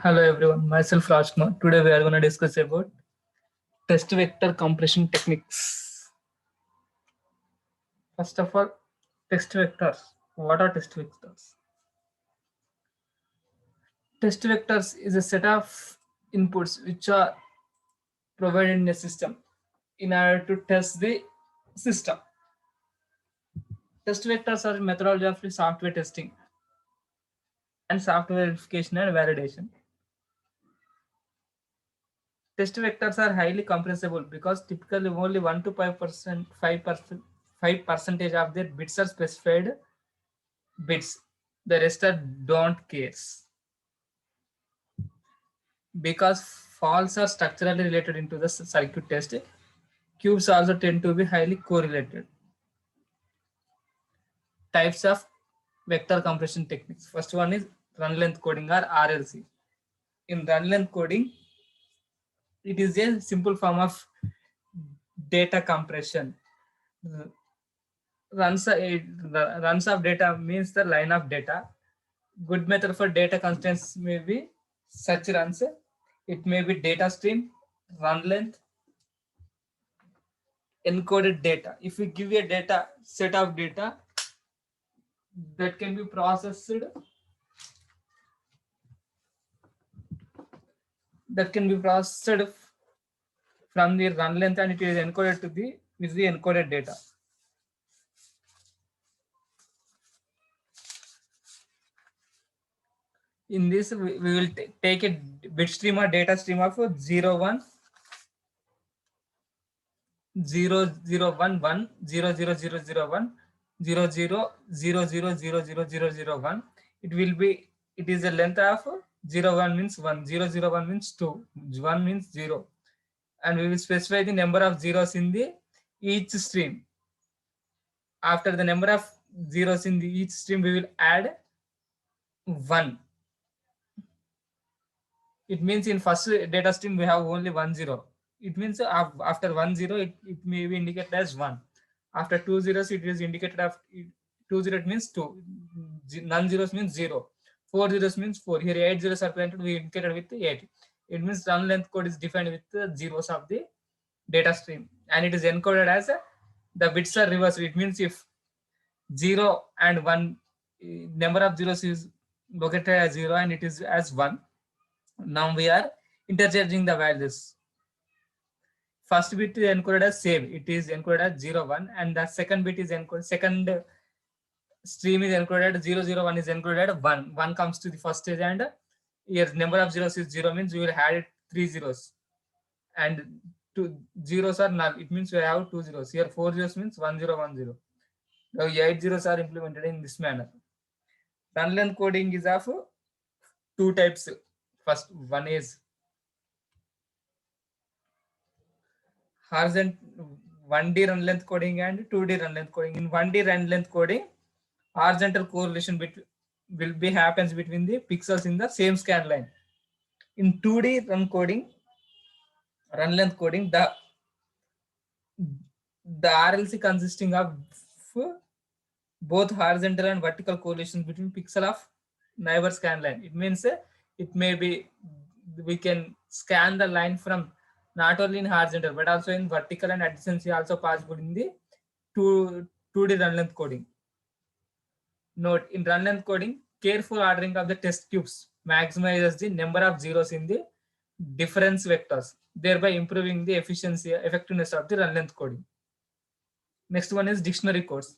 Hello everyone, myself Rajkumar. Today we are going to discuss about test vector compression techniques. First of all, test vectors. What are test vectors? Test vectors is a set of inputs which are provided in a system in order to test the system. Test vectors are a methodology of software testing and software verification and validation. Test vectors are highly compressible because typically only 1 to 5%, 5% of their bits are specified bits. The rest are don't cares. Because faults are structurally related into the circuit test, cubes also tend to be highly correlated. Types of vector compression techniques. First one is run length coding or RLC. In run length coding, it is a simple form of data compression. Runs of data means the line of data. Good method for data constraints may be such runs. It may be data stream, run length, encoded data. If we give a data set of data that can be processed, from the run length, and it is encoded to the with the encoded data. In this, we will take a bit stream or data stream of 0, 1, 0, 0, 1, 1, 0, 0, 0, 0, 1, 0, 0, 0, 0, 0, 0, 0, 0, 1. It is a length of 0, 1 means 1, 0, 0, 1 means 2, 1 means 0. And we will specify the number of zeros in the each stream. After the number of zeros in the each stream, we will add 1. It means in first data stream, we have only 1 0. It means after 1 0, it may be indicated as 1. After 2 zeros, it is indicated as 2 0, it means 2. None zeros means 0. 4 zeros means 4. Here 8 zeros are planted, we indicated with 8. It means run length code is defined with the zeros of the data stream, and it is encoded as the bits are reversed. It means if 0 and 1, number of zeros is located as 0 and it is as 1. Now we are interchanging the values. First bit is encoded as same. It is encoded as 0, 1, and the second bit is encoded. Second stream is encoded 0, 0, 1 is encoded 1. 1 comes to the first stage, and here number of zeros is 0 means we will add 3 zeros, and 2 zeros are null. It means we have 2 zeros. Here 4 zeros means 1, 0, 1, 0. Now 8 zeros are implemented in this manner. Run length coding is of two types. First one is horizontal 1D run length coding and 2D run length coding. In 1D run length coding, horizontal correlation will be happens between the pixels in the same scan line. In 2D run length coding, the RLC consisting of both horizontal and vertical correlations between pixel of neighbor scan line. It means it may be we can scan the line from not only in horizontal but also in vertical, and adjacency also possible in the 2D run length coding. Note, in run length coding, careful ordering of the test cubes maximizes the number of zeros in the difference vectors, thereby improving the effectiveness of the run length coding. Next one is dictionary codes.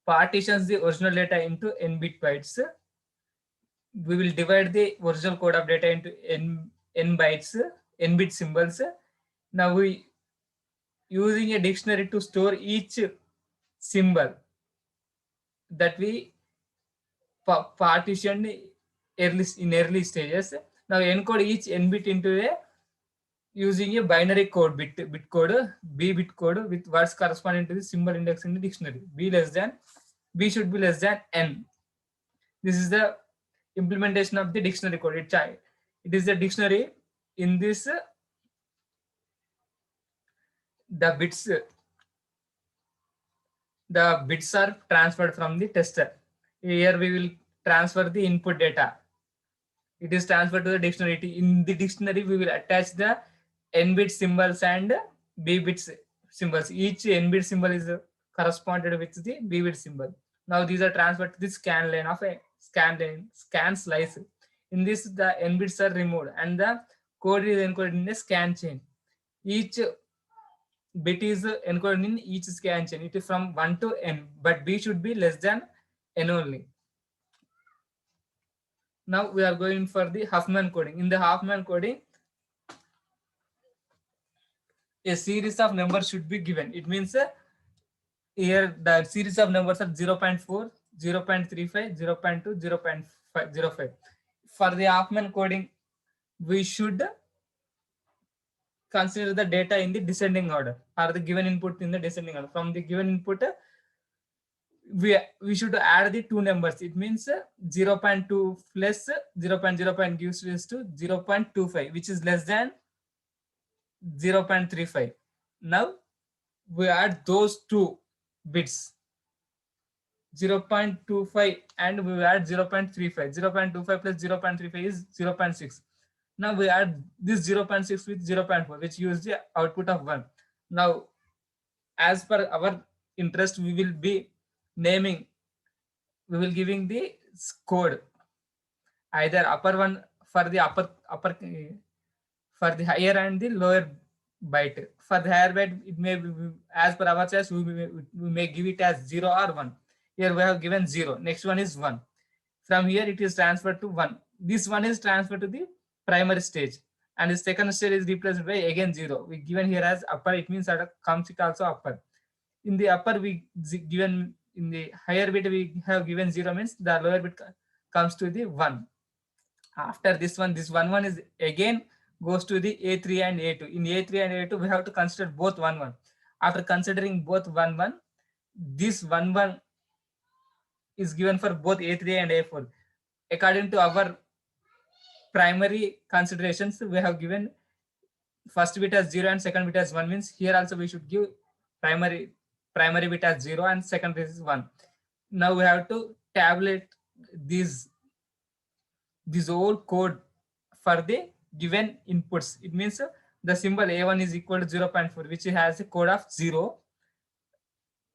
Partitions the original data into n-bit bytes. We will divide the original code of data into n bytes, n-bit symbols. Now we using a dictionary to store each symbol that we partitioned in early stages. Now encode each n-bit into a using a binary code, bit code, b bit code with words corresponding to the symbol index in the dictionary. B should be less than n. This is the implementation of the dictionary code. It is a dictionary. In this, the bits are transferred from the tester. Here we will transfer the input data. It is transferred to the dictionary. In the dictionary, we will attach the n-bit symbols and b-bit symbols. Each n-bit symbol is corresponded with the b-bit symbol. Now these are transferred to the scan line of a scan slice. In this, the n-bits are removed and the code is encoded in a scan chain. Each bit is encoded in each scan chain. It is from 1 to n, but b should be less than n only. Now we are going for the Huffman coding. In the Huffman coding, a series of numbers should be given. It means here the series of numbers are 0 0.4, 0 0.35, 0 0.2, 0 0.05. For the Huffman coding, we should consider the data in the descending order, or the given input in the descending order. From the given input, we should add the two numbers. It means 0 0.2 plus 0 0.0 gives rise to 0 0.25, which is less than 0 0.35. Now we add those two bits, 0.25, and we add 0.35. 0.25 plus 0.35 is 0.6. Now we add this 0.6 with 0.4, which gives the output of 1. Now, as per our interest, we will be naming, we will giving the code, either upper one for the upper for the higher and the lower byte. For the higher byte, it may be, as per our choice, we may give it as 0 or 1. Here we have given 0. Next one is 1. From here it is transferred to 1. This one is transferred to the primary stage, and the second stage is replaced by again 0. We given here as upper. It means that comes it also upper. In the upper, we given, in the higher bit we have given 0, means the lower bit comes to the 1. After this one is again goes to the A3 and A2. In A3 and A2, we have to consider both 1 1. After considering both 1 1, this 1 1 is given for both A3 and A4. According to our primary considerations, we have given first bit as 0 and second bit as 1, means here also we should give primary bit as 0 and second bit is 1. Now we have to tabulate this whole code for the given inputs. It means the symbol A1 is equal to 0.4, which has a code of 0,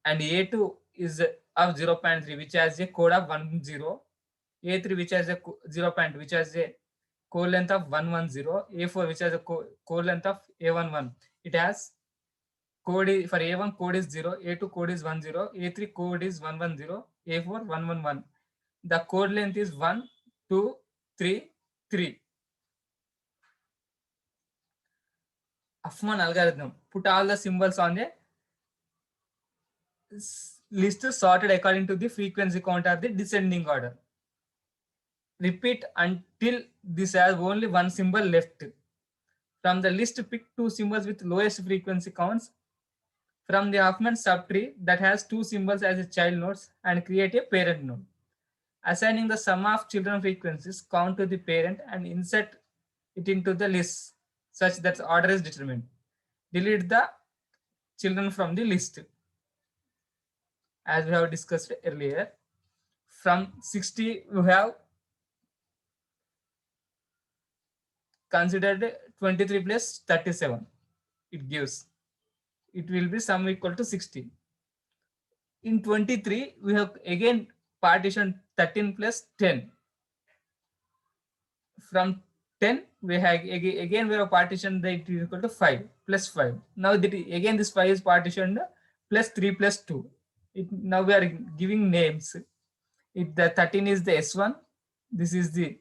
and A2 is of 0.3, which has a code of 10. A3, which has a 0.2, which has a code length of 110. A4, which has a code length of A11. It has code for A1 code is 0, A2 code is 10, A3 code is 110, A4 111. The code length is 1, 2, 3, 3. Huffman algorithm. Put all the symbols on a list sorted according to the frequency count or the descending order. Repeat until this has only one symbol left. From the list, pick two symbols with lowest frequency counts from the Huffman subtree that has two symbols as a child nodes and create a parent node. Assigning the sum of children frequencies count to the parent and insert it into the list such that the order is determined. Delete the children from the list. As we have discussed earlier, from 60 we have considered 23 plus 37. It gives, it will be sum equal to 60. In 23, we have again partitioned 13 plus 10. From 10, we have again we have partitioned that it is equal to 5 plus 5. Now that again this 5 is partitioned plus 3 plus 2. Now we are giving names. The 13 is the S1, this is the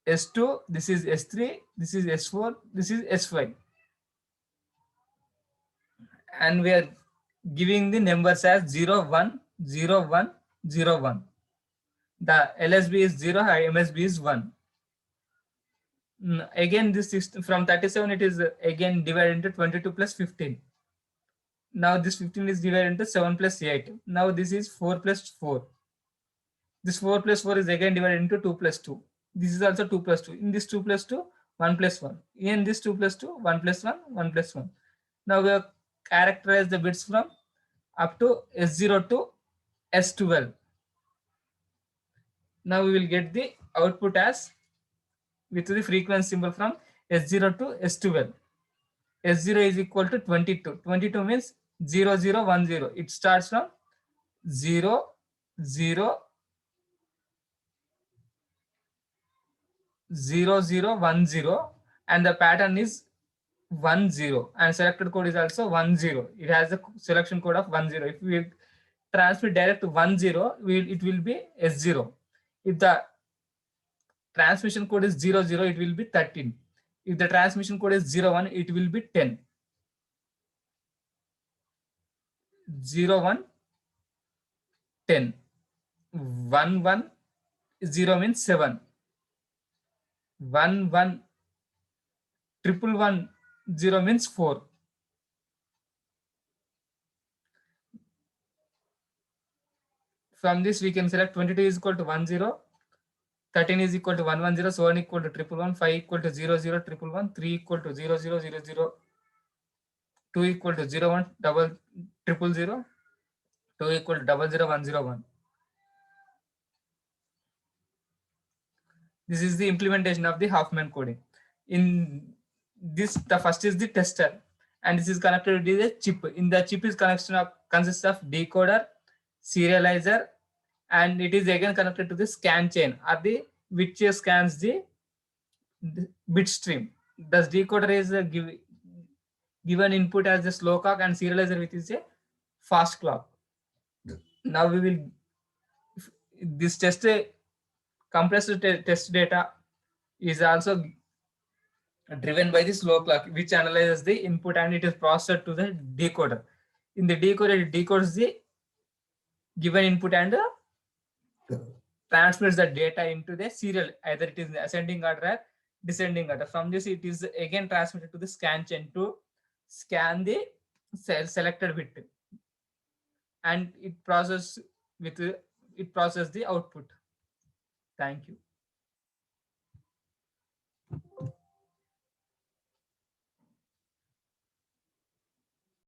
S2, this is S3, this is S4, this is S5. And we are giving the numbers as 0, 1, 0, 1, 0, 1. The LSB is 0, MSB is 1. Again, this is from 37, it is again divided into 22 plus 15. Now this 15 is divided into 7 plus 8. Now this is 4 plus 4. This 4 plus 4 is again divided into 2 plus 2. This is also 2 plus 2. In this 2 plus 2, 1 plus 1. In this 2 plus 2, 1 plus 1, 1 plus 1. Now we have characterized the bits from up to S0 to S12. Now we will get the output as with the frequency symbol from S0 to S12. S0 is equal to 22. 22 means 0010. It starts from 0, 0, 0, 0, 1, 0, and the pattern is 1, 0, and selected code is also 1, 0. It has a selection code of 1, 0. If we transmit direct to 1, 0, it will be S0. If the transmission code is 0, 0, it will be 13. If the transmission code is 0, 1, it will be 10. 0, 1, 10. 1, 1, 0 means 7. 1, 1, 1, 0 means 4. From this we can select 22 is equal to 1, 0, 13 is equal to 1, 1, 0, so 1 equal to 1, 5 equal to 0, 0, 1, 1, 3 equal to 0, 0, 0, 0, 2 equal to 0, 1, 0, 0, 2 equal to 0, 0, 1, 0, 1. This is the implementation of the Huffman coding. In this, the first is the tester, and this is connected to the chip. In the chip is consists of decoder, serializer, and it is again connected to the scan chain, or the which scans the bit stream. The decoder is given input as the slow clock, and serializer which is a fast clock. Now we will this test compressed test data is also driven by the slow clock, which analyzes the input and it is processed to the decoder. In the decoder, it decodes the given input and transmits the data into the serial, either it is in the ascending order or descending order. From this, it is again transmitted to the scan chain to scan the selected bit, and it process the output. Thank you.